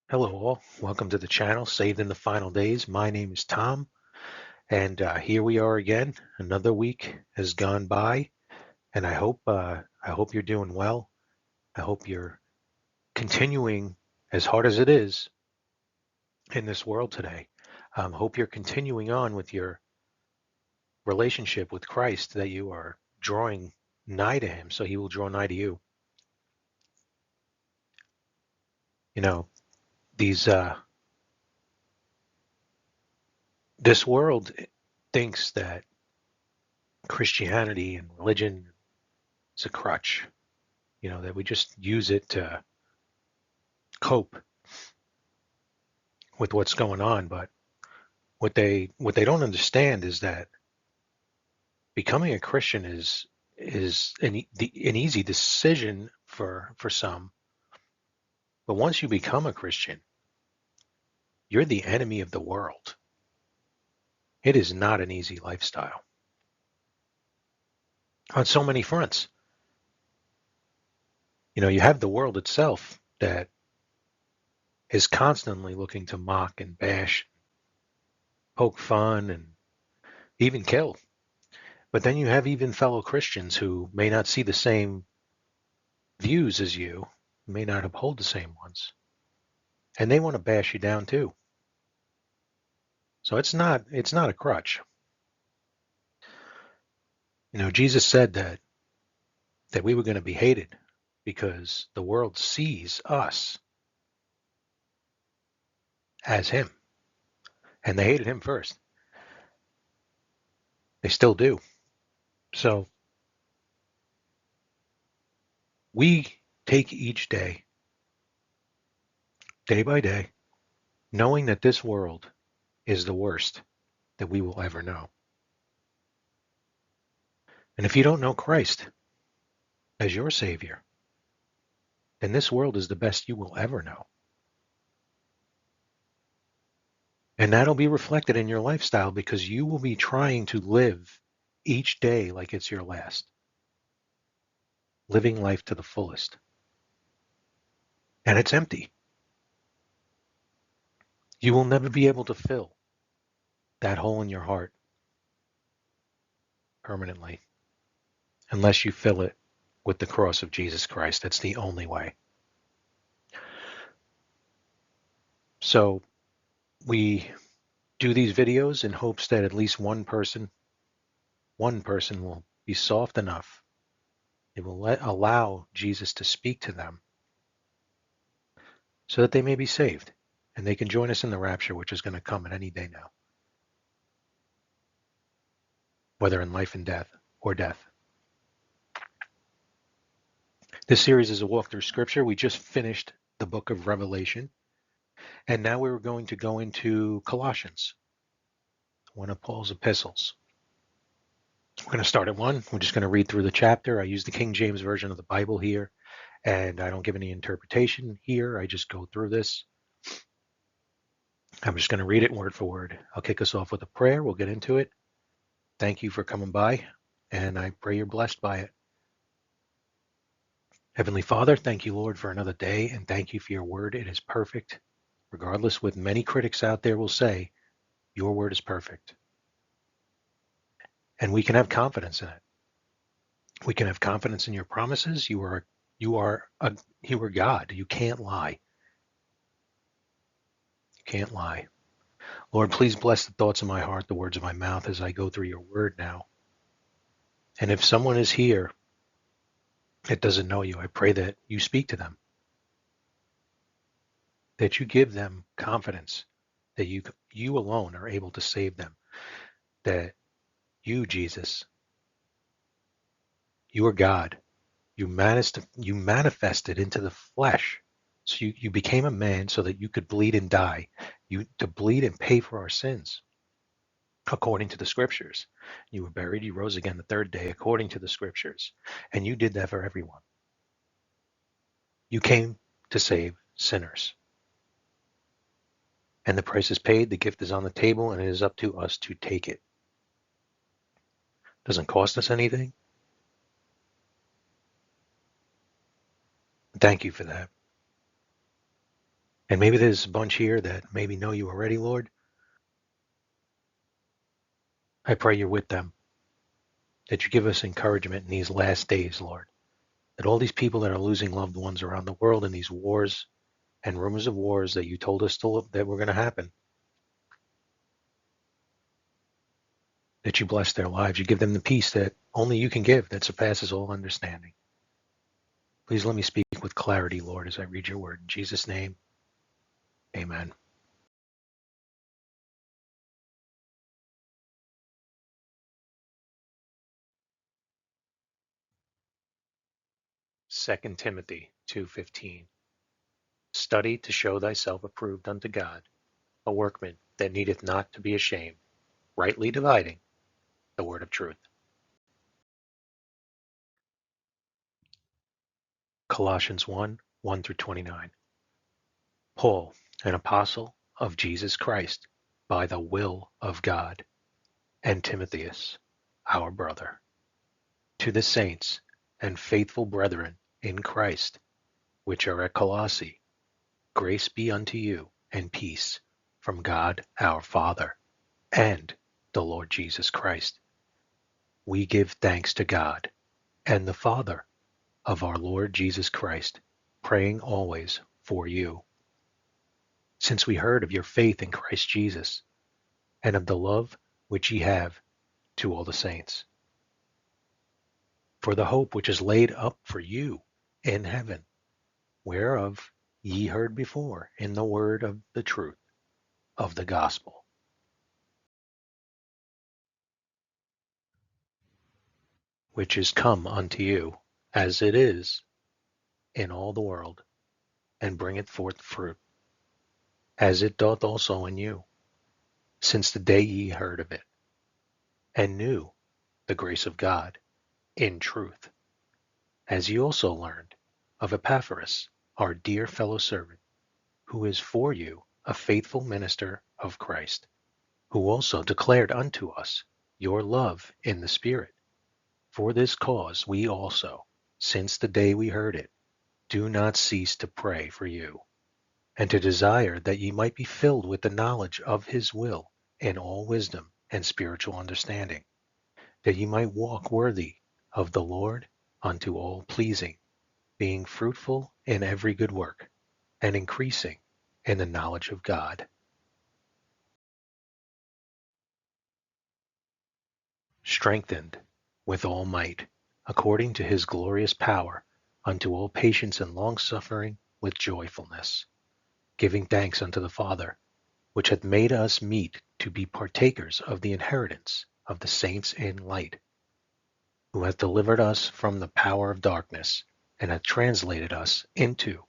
Hello, all. Welcome to the channel, Saved in the Final Days. My name is Tom, and here we are again. Another week has gone by, and I hope you're doing well. I hope you're continuing as hard as it is in this world today. Hope you're continuing on with your relationship with Christ, that you are drawing nigh to Him, so He will draw nigh to you. You know, these this world thinks that Christianity and religion is a crutch, that we just use it to cope with what's going on. But what they don't understand is that becoming a Christian is an easy decision for some. But once you become a Christian, you're the enemy of the world. It is not an easy lifestyle on so many fronts. You have the world itself that is constantly looking to mock and bash, poke fun, and even kill. But then you have even fellow Christians who may not see the same views as you, may not uphold the same ones, and they want to bash you down too. So it's not a crutch. Jesus said that we were going to be hated because the world sees us as Him, and they hated Him first. They still do. So we take each day by day, knowing that this world is the worst that we will ever know. And if you don't know Christ as your Savior, then this world is the best you will ever know. And that'll be reflected in your lifestyle because you will be trying to live each day like it's your last, living life to the fullest. And it's empty. You will never be able to fill that hole in your heart permanently unless you fill it with the cross of Jesus Christ. That's the only way. So we do these videos in hopes that at least one person will be soft enough. They will allow Jesus to speak to them so that they may be saved and they can join us in the rapture, which is going to come at any day now, whether in life and death or death. This series is a walk through scripture. We just finished the book of Revelation, and now we're going to go into Colossians, one of Paul's epistles. We're going to start at 1. We're just going to read through the chapter. I use the King James Version of the Bible here, and I don't give any interpretation here. I just go through this. I'm just going to read it word for word. I'll kick us off with a prayer. We'll get into it. Thank you for coming by, and I pray you're blessed by it. Heavenly Father, thank you, Lord, for another day, and thank you for your word. It is perfect. Regardless what many critics out there will say, your word is perfect. And we can have confidence in it. We can have confidence in your promises. You are God. You can't lie. You can't lie. Lord, please bless the thoughts of my heart, the words of my mouth as I go through your word now. And if someone is here that doesn't know you, I pray that you speak to them, that you give them confidence that you alone are able to save them, that you, Jesus, you are God. You manifested into the flesh. So you became a man so that you could bleed and die, to bleed and pay for our sins, according to the scriptures. You were buried, you rose again the third day, according to the scriptures. And you did that for everyone. You came to save sinners. And the price is paid, the gift is on the table, and it is up to us to take it. Doesn't cost us anything. Thank you for that. And maybe there's a bunch here that maybe know you already, Lord. I pray you're with them, that you give us encouragement in these last days, Lord, that all these people that are losing loved ones around the world in these wars and rumors of wars that you told us that were going to happen, that you bless their lives. You give them the peace that only you can give that surpasses all understanding. Please let me speak with clarity, Lord, as I read your word. In Jesus' name, amen. 2 Timothy 2:15. Study to show thyself approved unto God, a workman that needeth not to be ashamed, rightly dividing the word of truth. Colossians 1 through 29. Paul, an apostle of Jesus Christ, by the will of God, and Timotheus, our brother, to the saints and faithful brethren in Christ, which are at Colossae, grace be unto you and peace from God our Father and the Lord Jesus Christ. We give thanks to God and the Father of our Lord Jesus Christ, praying always for you, since we heard of your faith in Christ Jesus and of the love which ye have to all the saints, for the hope which is laid up for you in heaven, whereof ye heard before in the word of the truth of the gospel, which is come unto you, as it is in all the world, and bringeth forth fruit, as it doth also in you, since the day ye heard of it, and knew the grace of God in truth, as ye also learned of Epaphras, our dear fellow servant, who is for you a faithful minister of Christ, who also declared unto us your love in the Spirit. For this cause we also, since the day we heard it, do not cease to pray for you, and to desire that ye might be filled with the knowledge of his will in all wisdom and spiritual understanding, that ye might walk worthy of the Lord unto all pleasing, being fruitful in every good work, and increasing in the knowledge of God, strengthened with all might, according to his glorious power, unto all patience and longsuffering with joyfulness, giving thanks unto the Father, which hath made us meet to be partakers of the inheritance of the saints in light, who hath delivered us from the power of darkness, and hath translated us into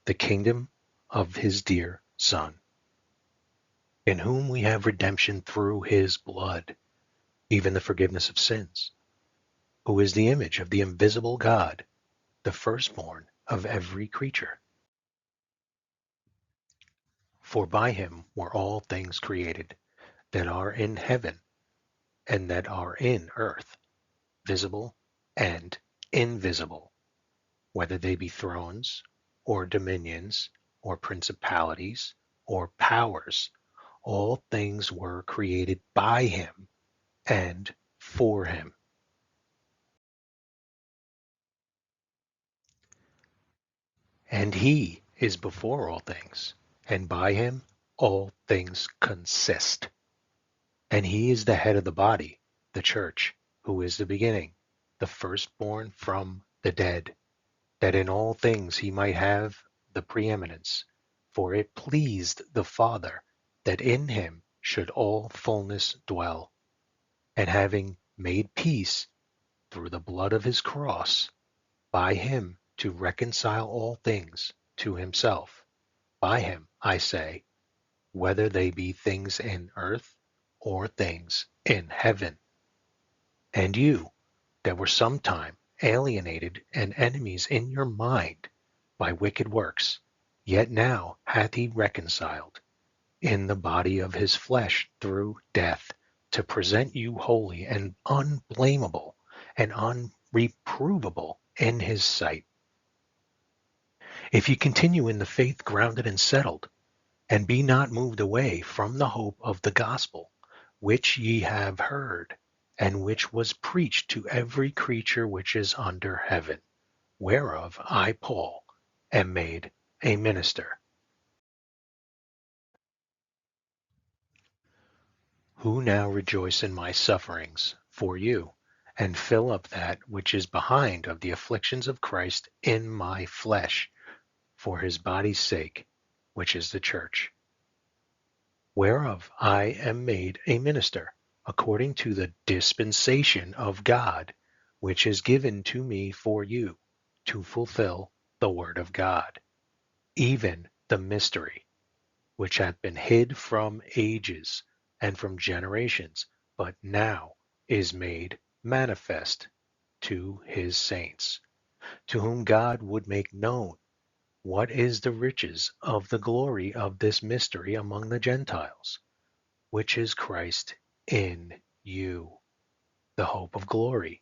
the kingdom of his dear Son, in whom we have redemption through his blood, even the forgiveness of sins, who is the image of the invisible God, the firstborn of every creature. For by him were all things created, that are in heaven and that are in earth, visible and invisible, whether they be thrones, or dominions, or principalities, or powers. All things were created by him and for him. And he is before all things, and by him all things consist. And he is the head of the body, the church, who is the beginning, the firstborn from the dead, that in all things he might have the preeminence. For it pleased the Father that in him should all fullness dwell, and having made peace through the blood of his cross, by him to reconcile all things to himself. By him, I say, whether they be things in earth or things in heaven. And you, that were sometime alienated and enemies in your mind by wicked works, yet now hath he reconciled in the body of his flesh through death, to present you holy and unblameable and unreprovable in his sight, If ye continue in the faith grounded and settled, and be not moved away from the hope of the gospel, which ye have heard, and which was preached to every creature which is under heaven, whereof I, Paul, am made a minister. Who now rejoice in my sufferings for you, and fill up that which is behind of the afflictions of Christ in my flesh, for his body's sake, which is the church, whereof I am made a minister, according to the dispensation of God, which is given to me for you, to fulfill the word of God, even the mystery, which hath been hid from ages and from generations, but now is made manifest to his saints, to whom God would make known what is the riches of the glory of this mystery among the Gentiles, which is Christ in you, the hope of glory,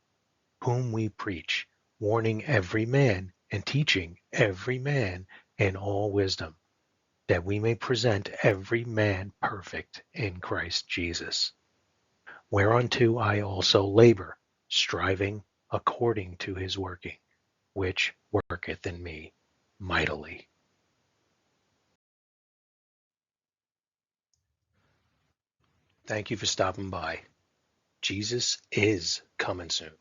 whom we preach, warning every man and teaching every man in all wisdom, that we may present every man perfect in Christ Jesus. Whereunto I also labor, striving according to his working, which worketh in me mightily. Thank you for stopping by. Jesus is coming soon.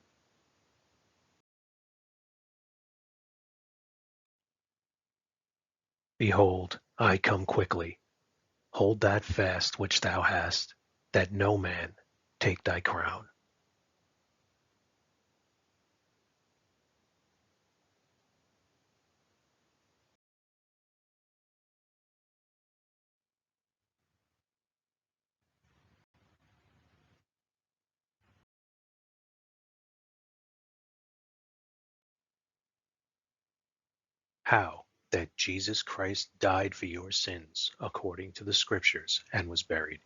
Behold, I come quickly. Hold that fast which thou hast, that no man take thy crown. How? That Jesus Christ died for your sins according to the Scriptures and was buried.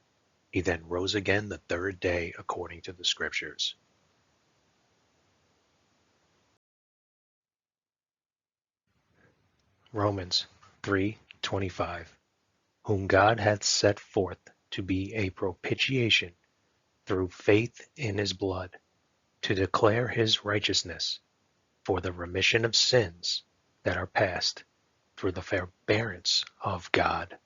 He then rose again the third day according to the Scriptures. Romans 3:25. Whom God hath set forth to be a propitiation through faith in his blood, to declare his righteousness, for the remission of sins that are past through the forbearance of God.